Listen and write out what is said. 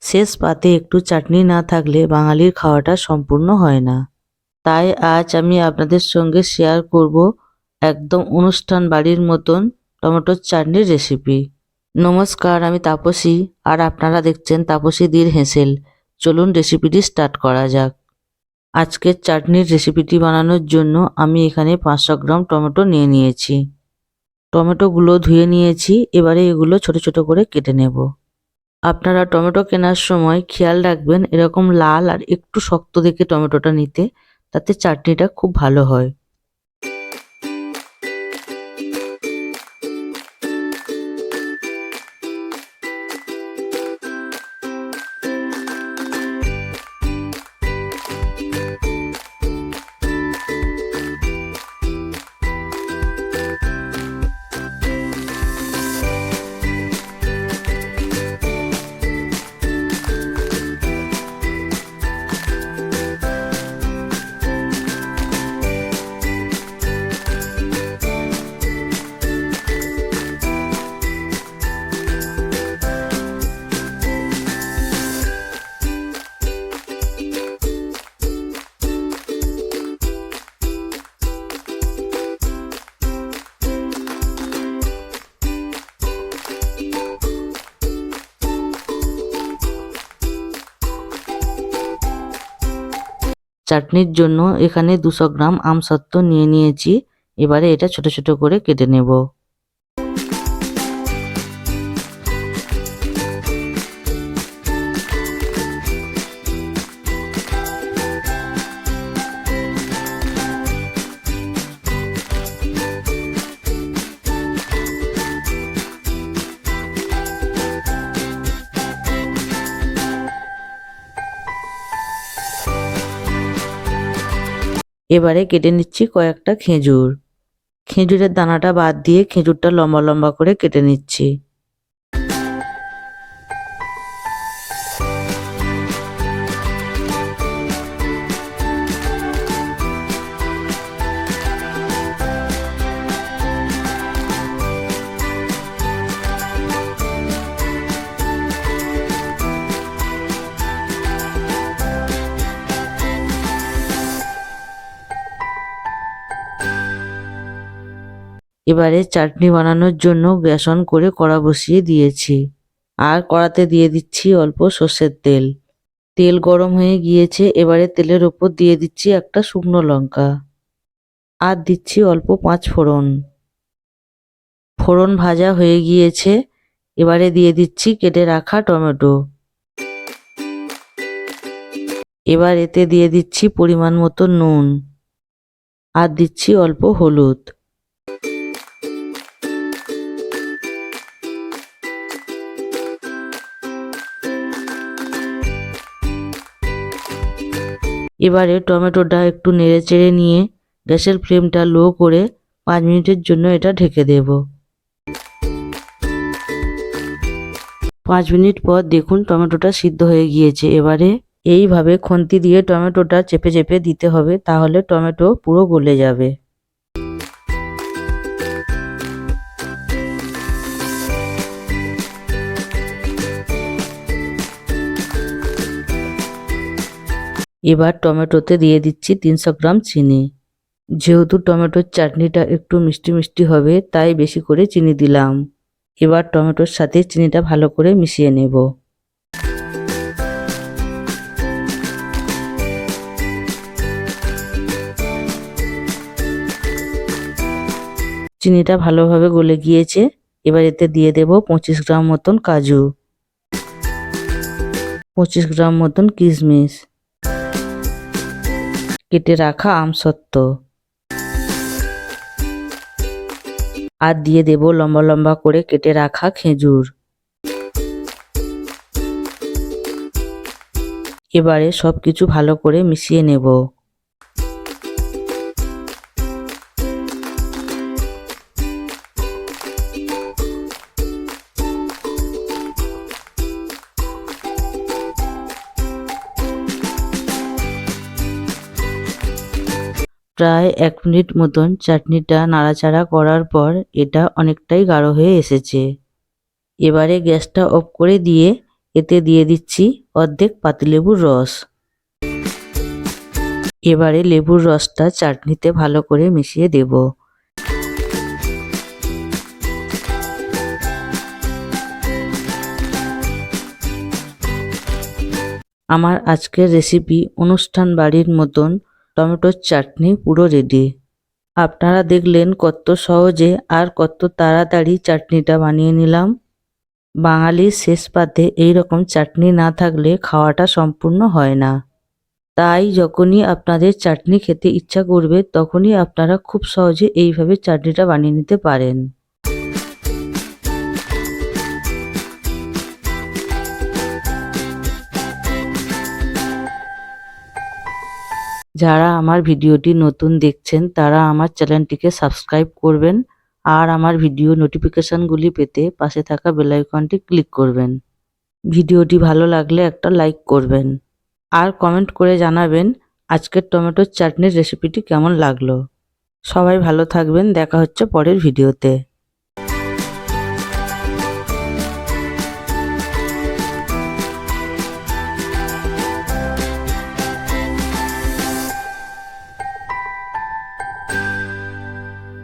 শেষ পাতে একটু চাটনি না থাকলে বাঙালির খাওয়াটা সম্পূর্ণ হয় না। তাই আজ আমি আপনাদের সঙ্গে শেয়ার করব একদম অনুষ্ঠান বাড়ির মতন টমেটোর চাটনির রেসিপি। নমস্কার, আমি তাপসী আর আপনারা দেখছেন তাপসীদির হেসেল। চলুন রেসিপিটি স্টার্ট করা যাক। আজকের চাটনির রেসিপিটি বানানোর জন্য আমি এখানে 500 গ্রাম টমেটো নিয়ে নিয়েছি। টমেটোগুলো ধুয়ে নিয়েছি, এবারে এগুলো ছোট ছোট করে কেটে নেব। আপনারা টমেটো কেনার সময় খেয়াল রাখবেন এরকম লাল আর একটু শক্ত দেখে টমেটোটা নিতে, তাতে চাটনিটা খুব ভালো হয়। চাটনির জন্য এখানে 200 গ্রাম আমসত্ত্ব নিয়ে নিয়েছি। এবারে এটা ছোট ছোট করে কেটে নেব। এবারে কেটে নিচ্ছি কয়েকটা খেজুর। খেজুরের দানাটা বাদ দিয়ে খেজুরটা লম্বা লম্বা করে কেটে নিচ্ছি। এবারে চাটনি বানানোর জন্য গ্যাস অন করে কড়া বসিয়ে দিয়েছি, আর কড়াতে দিয়ে দিচ্ছি অল্প সর্ষের তেল। তেল গরম হয়ে গিয়েছে, এবারে তেলের ওপর দিয়ে দিচ্ছি একটা শুকনো লঙ্কা, আর দিচ্ছি অল্প 5 ফোড়ন। ফোড়ন ভাজা হয়ে গিয়েছে, এবারে দিয়ে দিচ্ছি কেটে রাখা টমেটো। এবার এতে দিয়ে দিচ্ছি পরিমাণ মতো নুন, আর দিচ্ছি অল্প হলুদ। এবারে টমেটোটা একটু নেড়ে চেড়ে নিয়ে গ্যাসের ফ্লেমটা লো করে 5 মিনিটের জন্য এটা ঢেকে দেব। 5 মিনিট পর দেখুন টমেটোটা সিদ্ধ হয়ে গিয়েছে। এবারে এইভাবে খুন্তি দিয়ে টমেটোটা চেপে চেপে দিতে হবে, তাহলে টমেটো পুরো গলে যাবে। এবার টমেটোতে দিয়ে দিচ্ছি 300 গ্রাম চিনি। যেহেতু টমেটোর চাটনিটা একটু মিষ্টি মিষ্টি হবে, তাই বেশি করে চিনি দিলাম। এবার টমেটোর সাথে চিনিটা ভালো করে মিশিয়ে নেব। চিনিটা ভালোভাবে গলে গিয়েছে, এবার এতে দিয়ে দেব 25 গ্রাম মতন কাজু, 25 গ্রাম মতন কিশমিশ, কেটে রাখা আমসত্ত্ব, আর দিয়ে দেব লম্বা লম্বা করে কেটে রাখা খেজুর। এবারে সবকিছু ভালো করে মিশিয়ে নেব। প্রায় 1 মিনিট মতন চাটনিটা নাড়াচাড়া করার পর এটা অনেকটাই গাঢ় হয়ে এসেছে। এবারে গ্যাসটা অফ করে দিয়ে এতে দিয়ে দিচ্ছি অর্ধেক পাতিলেবুর রস। এবারে লেবুর রসটা চাটনিতে ভালো করে মিশিয়ে দেব। আমার আজকের রেসিপি অনুষ্ঠান বাড়ির মতন টমেটোর চাটনি পুরো রেডি। আপনারা দেখলেন কত সহজে আর কত তাড়াতাড়ি চাটনিটা বানিয়ে নিলাম। বাঙালির শেষ পাতে এইরকম চাটনি না থাকলে খাওয়াটা সম্পূর্ণ হয় না। তাই যখনই আপনাদের চাটনি খেতে ইচ্ছা করবে তখনই আপনারা খুব সহজে এইভাবে চাটনিটা বানিয়ে নিতে পারেন। যারা আমার ভিডিওটি নতুন দেখছেন তারা আমার চ্যানেলটিকে সাবস্ক্রাইব করবেন আর আমার ভিডিও নোটিফিকেশনগুলি পেতে পাশে থাকা বেল আইকনটি ক্লিক করবেন। ভিডিওটি ভালো লাগলে একটা লাইক করবেন আর কমেন্ট করে জানাবেন আজকের টমেটোর চাটনির রেসিপিটি কেমন লাগলো। সবাই ভালো থাকবেন, দেখা হচ্ছে পরের ভিডিওতে।